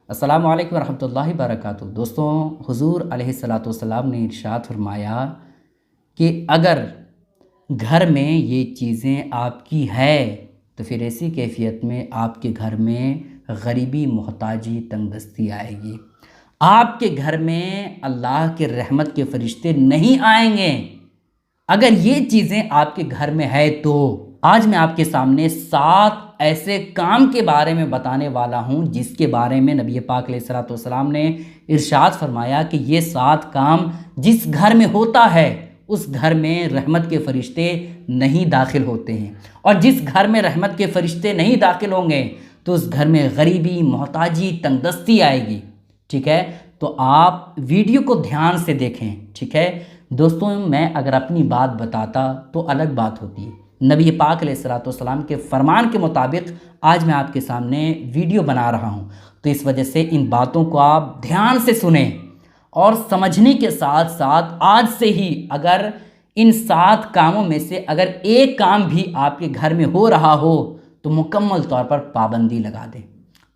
السلام علیکم ورحمۃ اللہ وبرکاتہ۔ دوستوں، حضور علیہ الصلاۃ والسلام نے ارشاد فرمایا کہ اگر گھر میں یہ چیزیں آپ کی ہے تو پھر ایسی کیفیت میں آپ کے گھر میں غریبی، محتاجی، تنگ دستی آئے گی۔ آپ کے گھر میں اللہ کے رحمت کے فرشتے نہیں آئیں گے اگر یہ چیزیں آپ کے گھر میں ہے تو۔ آج میں آپ کے سامنے 7 ایسے کام کے بارے میں بتانے والا ہوں جس کے بارے میں نبی پاک علیہ الصلوۃ والسلام نے ارشاد فرمایا کہ یہ 7 کام جس گھر میں ہوتا ہے اس گھر میں رحمت کے فرشتے نہیں داخل ہوتے ہیں، اور جس گھر میں رحمت کے فرشتے نہیں داخل ہوں گے تو اس گھر میں غریبی، محتاجی، تنگ دستی آئے گی۔ ٹھیک ہے، تو آپ ویڈیو کو دھیان سے دیکھیں۔ ٹھیک ہے دوستوں، میں اگر اپنی بات بتاتا تو الگ بات ہوتی ہے، نبی پاک علیہ الصلوۃ والسلام کے فرمان کے مطابق آج میں آپ کے سامنے ویڈیو بنا رہا ہوں، تو اس وجہ سے ان باتوں کو آپ دھیان سے سنیں اور سمجھنے کے ساتھ ساتھ آج سے ہی اگر ان 7 کاموں میں سے اگر ایک کام بھی آپ کے گھر میں ہو رہا ہو تو مکمل طور پر پابندی لگا دیں۔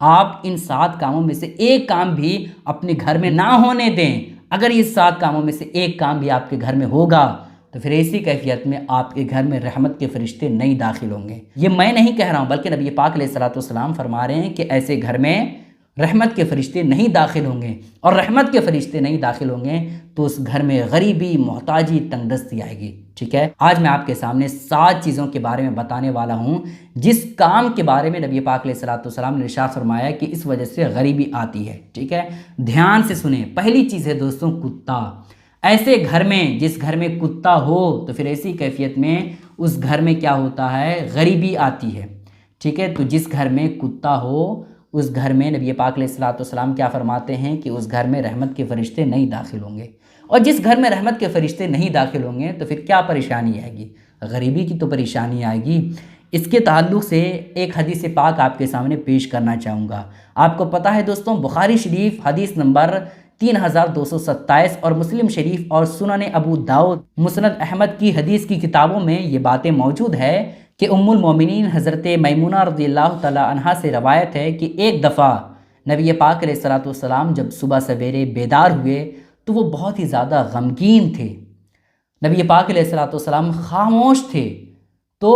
آپ ان 7 کاموں میں سے ایک کام بھی اپنے گھر میں نہ ہونے دیں۔ اگر یہ 7 کاموں میں سے ایک کام بھی آپ کے گھر میں ہوگا تو پھر ایسی کیفیت میں آپ کے گھر میں رحمت کے فرشتے نہیں داخل ہوں گے۔ یہ میں نہیں کہہ رہا ہوں بلکہ نبی پاک علیہ الصلوۃ والسلام فرما رہے ہیں کہ ایسے گھر میں رحمت کے فرشتے نہیں داخل ہوں گے، اور رحمت کے فرشتے نہیں داخل ہوں گے تو اس گھر میں غریبی، محتاجی، تنگ دستی آئے گی۔ ٹھیک ہے، آج میں آپ کے سامنے 7 چیزوں کے بارے میں بتانے والا ہوں جس کام کے بارے میں نبی پاک علیہ الصلوۃ والسلام نے ارشاد فرمایا کہ اس وجہ سے غریبی آتی ہے۔ ٹھیک ہے، دھیان سے سنیں۔ پہلی چیز ہے دوستوں کتا۔ ایسے گھر میں جس گھر میں کتا ہو تو پھر ایسی کیفیت میں اس گھر میں کیا ہوتا ہے؟ غریبی آتی ہے۔ ٹھیک ہے، تو جس گھر میں کتا ہو اس گھر میں نبی پاک علیہ الصلوۃ والسلام کیا فرماتے ہیں کہ اس گھر میں رحمت کے فرشتے نہیں داخل ہوں گے، اور جس گھر میں رحمت کے فرشتے نہیں داخل ہوں گے تو پھر کیا پریشانی آئے گی؟ غریبی کی تو پریشانی آئے گی۔ اس کے تعلق سے ایک حدیث پاک آپ کے سامنے پیش کرنا چاہوں گا۔ آپ کو پتہ ہے دوستوں، بخاری شریف حدیث نمبر 3227 اور مسلم شریف اور سنن ابو داؤد، مسند احمد کی حدیث کی کتابوں میں یہ باتیں موجود ہے کہ ام المومنین حضرت میمونہ رضی اللہ تعالی عنہا سے روایت ہے کہ ایک دفعہ نبی پاک علیہ الصلوۃ والسلام جب صبح سویرے بیدار ہوئے تو وہ بہت ہی زیادہ غمگین تھے۔ نبی پاک علیہ الصلوۃ والسلام خاموش تھے، تو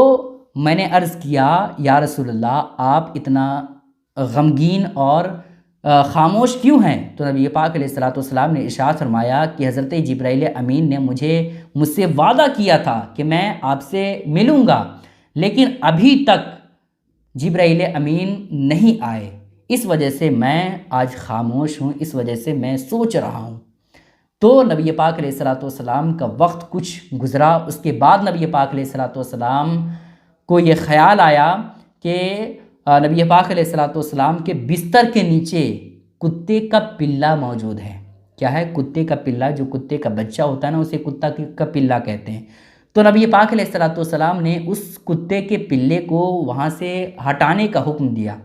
میں نے عرض کیا یا رسول اللہ آپ اتنا غمگین اور خاموش کیوں ہیں؟ تو نبی پاک علیہ الصلوۃ والسلام نے ارشاد فرمایا کہ حضرت جبرائیل امین نے مجھ سے وعدہ کیا تھا کہ میں آپ سے ملوں گا، لیکن ابھی تک جبرائیل امین نہیں آئے، اس وجہ سے میں آج خاموش ہوں، اس وجہ سے میں سوچ رہا ہوں۔ تو نبی پاک علیہ الصلوۃ والسلام کا وقت کچھ گزرا، اس کے بعد نبی پاک علیہ الصلوۃ والسلام کو یہ خیال آیا کہ نبی پاک علیہ الصلوۃ والسلام کے بستر کے نیچے کتے کا پلہ موجود ہے۔ کیا ہے؟ کتے کا پلہ، جو کتے کا بچہ ہوتا ہے نا اسے کتا کا پلہ کہتے ہیں۔ تو نبی پاک علیہ الصلوۃ والسلام نے اس کتے کے پلے کو وہاں سے ہٹانے کا حکم دیا۔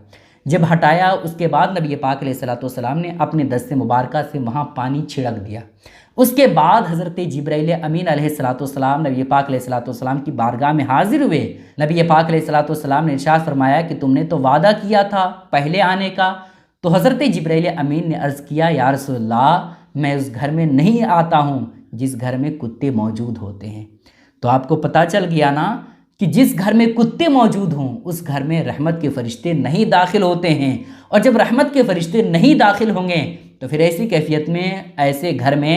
جب ہٹایا اس کے بعد نبی پاک علیہ الصلوۃ والسلام نے اپنے دست مبارکہ سے وہاں پانی چھڑک دیا۔ اس کے بعد حضرت جبرائیل امین علیہ الصلوۃ والسلام نبی پاک علیہ الصلوۃ والسلام کی بارگاہ میں حاضر ہوئے۔ نبی پاک علیہ الصلوۃ والسلام نے ارشاد فرمایا کہ تم نے تو وعدہ کیا تھا پہلے آنے کا۔ تو حضرت جبرائیل امین نے عرض کیا یا رسول اللہ میں اس گھر میں نہیں آتا ہوں جس گھر میں کتے موجود ہوتے ہیں۔ تو آپ کو پتہ چل گیا نا کہ جس گھر میں کتے موجود ہوں اس گھر میں رحمت کے فرشتے نہیں داخل ہوتے ہیں، اور جب رحمت کے فرشتے نہیں داخل ہوں گے تو پھر ایسی کیفیت میں ایسے گھر میں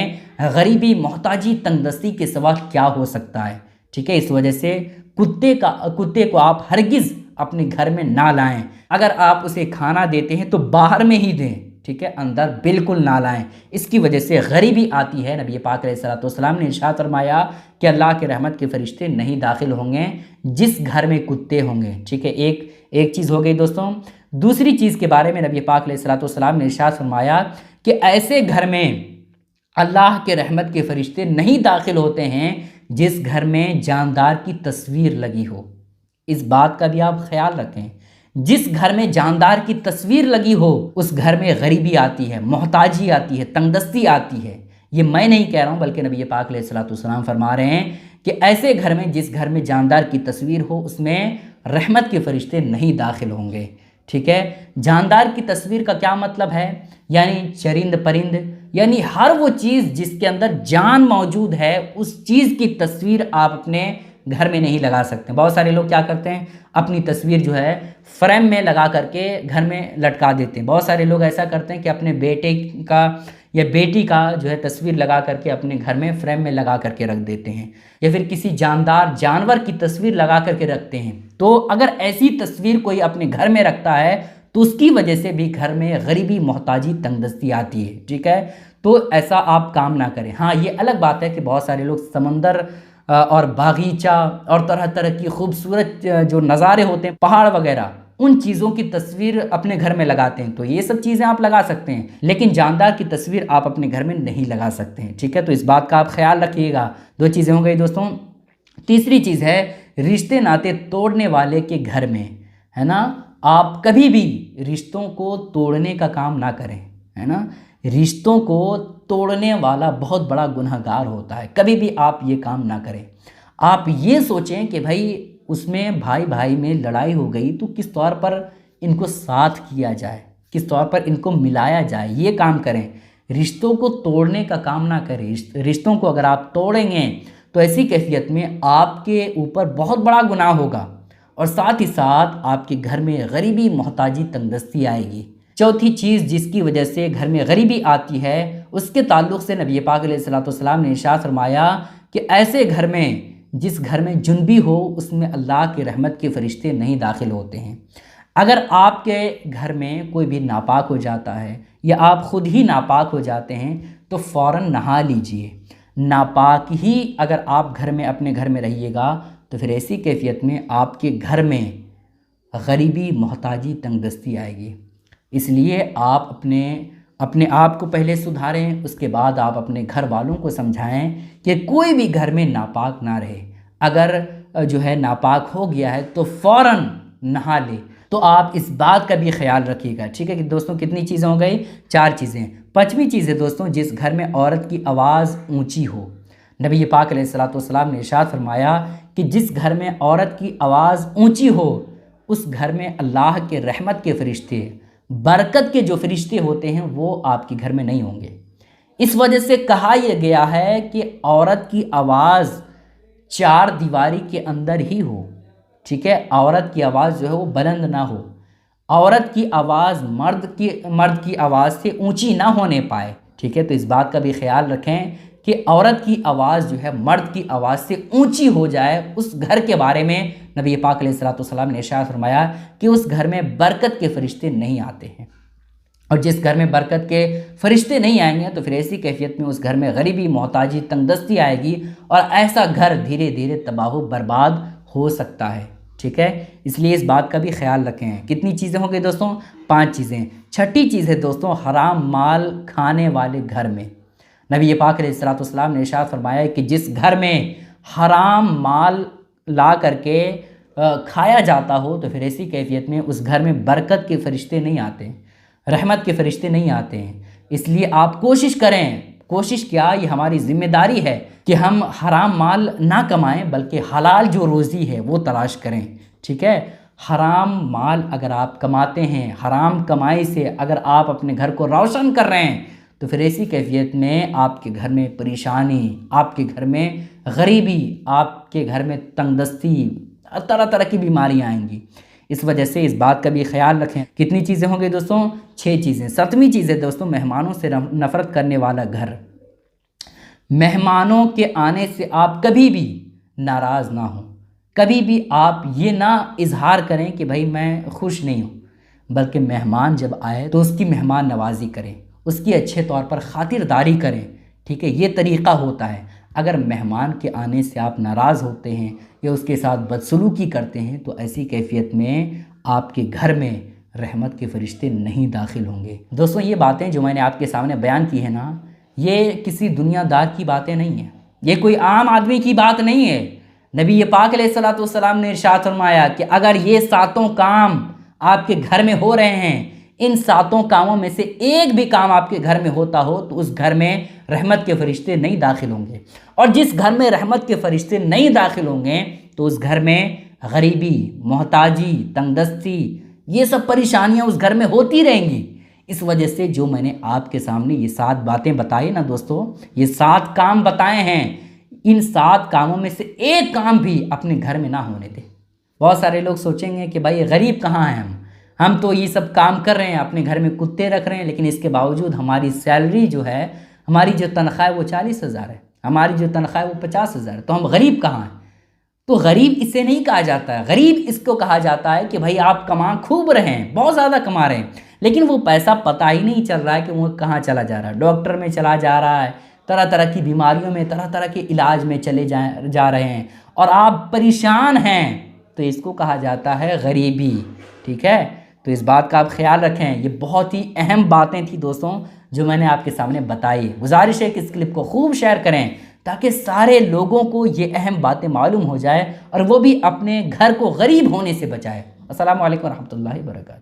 غریبی، محتاجی، تنگ دستی کے سوا کیا ہو سکتا ہے؟ ٹھیک ہے، اس وجہ سے کتے کو آپ ہرگز اپنے گھر میں نہ لائیں۔ اگر آپ اسے کھانا دیتے ہیں تو باہر میں ہی دیں، ٹھیک ہے، اندر بالکل نہ لائیں، اس کی وجہ سے غریبی آتی ہے۔ نبی پاک علیہ الصلوۃ والسلام نے ارشاد فرمایا کہ اللہ کے رحمت کے فرشتے نہیں داخل ہوں گے جس گھر میں کتے ہوں گے۔ ٹھیک ہے، ایک چیز ہو گئی دوستوں۔ دوسری چیز کے بارے میں نبی پاک علیہ الصلوۃ والسلام نے ارشاد فرمایا کہ ایسے گھر میں اللہ کے رحمت کے فرشتے نہیں داخل ہوتے ہیں جس گھر میں جاندار کی تصویر لگی ہو۔ اس بات کا بھی آپ خیال رکھیں، جس گھر میں جاندار کی تصویر لگی ہو اس گھر میں غریبی آتی ہے، محتاجی آتی ہے، تنگ دستی آتی ہے۔ یہ میں نہیں کہہ رہا ہوں بلکہ نبی پاک علیہ الصلوۃ والسلام فرما رہے ہیں کہ ایسے گھر میں جس گھر میں جاندار کی تصویر ہو اس میں رحمت کے فرشتے نہیں داخل ہوں گے۔ ٹھیک ہے، جاندار کی تصویر کا کیا مطلب ہے؟ یعنی چرند پرند، یعنی ہر وہ چیز جس کے اندر جان موجود ہے اس چیز کی تصویر آپ اپنے گھر میں نہیں لگا سکتے۔ بہت سارے لوگ کیا کرتے ہیں، اپنی تصویر جو ہے فریم میں لگا کر کے گھر میں لٹکا دیتے ہیں۔ بہت سارے لوگ ایسا کرتے ہیں کہ اپنے بیٹے کا یا بیٹی کا جو ہے تصویر لگا کر کے اپنے گھر میں فریم میں لگا کر کے رکھ دیتے ہیں، یا پھر کسی جاندار جانور کی تصویر لگا کر کے رکھتے ہیں۔ تو اگر ایسی تصویر کوئی اپنے گھر میں رکھتا ہے تو اس کی وجہ سے بھی گھر میں غریبی، محتاجی، تنگ دستی آتی ہے، ٹھیک ہے؟ تو ایسا آپ کام نہ کریں۔ ہاں، یہ الگ بات ہے کہ بہت سارے لوگ سمندر اور باغیچہ اور طرح طرح کی خوبصورت جو نظارے ہوتے ہیں، پہاڑ وغیرہ، ان چیزوں کی تصویر اپنے گھر میں لگاتے ہیں، تو یہ سب چیزیں آپ لگا سکتے ہیں، لیکن جاندار کی تصویر آپ اپنے گھر میں نہیں لگا سکتے ہیں، ٹھیک ہے؟ تو اس بات کا آپ خیال رکھیے گا۔ دو چیزیں ہو گئی دوستوں۔ تیسری چیز ہے رشتے ناطے توڑنے والے کے گھر میں، ہے نا، آپ کبھی بھی رشتوں کو توڑنے کا کام نہ کریں، ہے نا۔ رشتوں کو توڑنے والا بہت بڑا گناہ گار ہوتا ہے، کبھی بھی آپ یہ کام نہ کریں۔ آپ یہ سوچیں کہ بھائی اس میں بھائی بھائی میں لڑائی ہو گئی تو کس طور پر ان کو ساتھ کیا جائے، کس طور پر ان کو ملایا جائے، یہ کام کریں۔ رشتوں کو توڑنے کا کام نہ کریں۔ رشتوں کو اگر آپ توڑیں گے تو ایسی کیفیت میں آپ کے اوپر بہت بڑا گناہ ہوگا، اور ساتھ ہی ساتھ آپ کے گھر میں غریبی، محتاجی، تنگ دستی آئے گی۔ چوتھی چیز جس کی وجہ سے گھر میں غریبی آتی ہے، اس کے تعلق سے نبی پاک علیہ السلام نے ارشاد فرمایا کہ ایسے گھر میں، جس گھر میں جنبی ہو، اس میں اللہ کی رحمت کے فرشتے نہیں داخل ہوتے ہیں۔ اگر آپ کے گھر میں کوئی بھی ناپاک ہو جاتا ہے یا آپ خود ہی ناپاک ہو جاتے ہیں تو فوراً نہا لیجئے۔ ناپاک ہی اگر آپ گھر میں اپنے گھر میں رہیے گا تو پھر ایسی کیفیت میں آپ کے گھر میں غریبی، محتاجی، تنگ دستی آئے گی۔ اس لیے آپ اپنے آپ کو پہلے سدھاریں، اس کے بعد آپ اپنے گھر والوں کو سمجھائیں کہ کوئی بھی گھر میں ناپاک نہ رہے۔ اگر جو ہے ناپاک ہو گیا ہے تو فوراً نہا لے۔ تو آپ اس بات کا بھی خیال رکھیے گا، ٹھیک ہے کہ دوستوں کتنی چیزیں ہو گئی؟ 4 چیزیں۔ 5ویں چیز ہے دوستوں، جس گھر میں عورت کی آواز اونچی ہو۔ نبی پاک علیہ السلام نے ارشاد فرمایا کہ جس گھر میں عورت کی آواز اونچی ہو اس گھر میں اللہ کے رحمت کے فرشتے، برکت کے جو فرشتے ہوتے ہیں وہ آپ کے گھر میں نہیں ہوں گے۔ اس وجہ سے کہا یہ گیا ہے کہ عورت کی آواز 4 دیواری کے اندر ہی ہو، ٹھیک ہے؟ عورت کی آواز جو ہے وہ بلند نہ ہو، عورت کی آواز مرد کی آواز سے اونچی نہ ہونے پائے، ٹھیک ہے؟ تو اس بات کا بھی خیال رکھیں کہ عورت کی آواز جو ہے مرد کی آواز سے اونچی ہو جائے۔ اس گھر کے بارے میں نبی پاک علیہ السلام نے ارشاد فرمایا کہ اس گھر میں برکت کے فرشتے نہیں آتے ہیں، اور جس گھر میں برکت کے فرشتے نہیں آئیں گے تو پھر ایسی کیفیت میں اس گھر میں غریبی، محتاجی، تنگ دستی آئے گی، اور ایسا گھر دھیرے دھیرے تباہ و برباد ہو سکتا ہے، ٹھیک ہے؟ اس لیے اس بات کا بھی خیال رکھیں۔ کتنی چیزیں ہوں گی دوستوں؟ 5 چیزیں۔ 6ٹھی چیز ہے دوستوں، حرام مال کھانے والے گھر میں۔ نبی پاک علیہ السلام نے ارشاد فرمایا کہ جس گھر میں حرام مال لا کر کے کھایا جاتا ہو تو پھر ایسی کیفیت میں اس گھر میں برکت کے فرشتے نہیں آتے، رحمت کے فرشتے نہیں آتے ہیں۔ اس لیے آپ کوشش کریں، کوشش کیا، یہ ہماری ذمہ داری ہے کہ ہم حرام مال نہ کمائیں بلکہ حلال جو روزی ہے وہ تلاش کریں، ٹھیک ہے؟ حرام مال اگر آپ کماتے ہیں، حرام کمائی سے اگر آپ اپنے گھر کو روشن کر رہے ہیں تو پھر ایسی کیفیت میں آپ کے گھر میں پریشانی، آپ کے گھر میں غریبی، آپ کے گھر میں تنگ دستی، طرح طرح کی بیماریاں آئیں گی۔ اس وجہ سے اس بات کا بھی خیال رکھیں۔ کتنی چیزیں ہوں گی دوستوں؟ 6 چیزیں۔ 7ویں چیز ہے دوستوں، مہمانوں سے نفرت کرنے والا گھر۔ مہمانوں کے آنے سے آپ کبھی بھی ناراض نہ ہوں، کبھی بھی آپ یہ نہ اظہار کریں کہ بھائی میں خوش نہیں ہوں، بلکہ مہمان جب آئے تو اس کی مہمان نوازی کریں، اس کی اچھے طور پر خاطرداری کریں، ٹھیک ہے؟ یہ طریقہ ہوتا ہے۔ اگر مہمان کے آنے سے آپ ناراض ہوتے ہیں یا اس کے ساتھ بدسلوکی کرتے ہیں تو ایسی کیفیت میں آپ کے گھر میں رحمت کے فرشتے نہیں داخل ہوں گے۔ دوستوں یہ باتیں جو میں نے آپ کے سامنے بیان کی ہیں نا، یہ کسی دنیا دار کی باتیں نہیں ہیں، یہ کوئی عام آدمی کی بات نہیں ہے۔ نبی پاک علیہ السلام نے ارشاد فرمایا کہ اگر یہ 7 کام آپ کے گھر میں ہو رہے ہیں، ان 7 کاموں میں سے ایک بھی کام آپ کے گھر میں ہوتا ہو تو اس گھر میں رحمت کے فرشتے نہیں داخل ہوں گے، اور جس گھر میں رحمت کے فرشتے نہیں داخل ہوں گے تو اس گھر میں غریبی، محتاجی، تنگ دستی، یہ سب پریشانیاں اس گھر میں ہوتی رہیں گی۔ اس وجہ سے جو میں نے آپ کے سامنے یہ 7 باتیں بتائی نا دوستو، یہ 7 کام بتائے ہیں، ان 7 کاموں میں سے ایک کام بھی اپنے گھر میں نہ ہونے دیں۔ بہت سارے لوگ سوچیں گے کہ بھائی غریب کہاں ہیں ہم تو یہ سب کام کر رہے ہیں، اپنے گھر میں کتے رکھ رہے ہیں، لیکن اس کے باوجود ہماری سیلری جو ہے، ہماری جو تنخواہ ہے وہ 40,000 ہے، ہماری جو تنخواہ ہے وہ 50,000 ہے، تو ہم غریب کہاں ہیں؟ تو غریب اسے نہیں کہا جاتا ہے، غریب اس کو کہا جاتا ہے کہ بھائی آپ کما خوب رہے ہیں، بہت زیادہ کما رہے ہیں، لیکن وہ پیسہ پتہ ہی نہیں چل رہا ہے کہ وہ کہاں چلا جا رہا ہے، ڈاکٹر میں چلا جا رہا ہے، طرح طرح کی بیماریوں میں، طرح طرح کے علاج میں چلے جا رہے ہیں، اور آپ پریشان ہیں، تو اس کو کہا جاتا ہے غریبی، ٹھیک ہے؟ تو اس بات کا آپ خیال رکھیں۔ یہ بہت ہی اہم باتیں تھیں دوستوں جو میں نے آپ کے سامنے بتائی۔ گزارش ہے کہ اس کلپ کو خوب شیئر کریں تاکہ سارے لوگوں کو یہ اہم باتیں معلوم ہو جائے اور وہ بھی اپنے گھر کو غریب ہونے سے بچائے۔ السلام علیکم ورحمۃ اللہ وبرکاتہ۔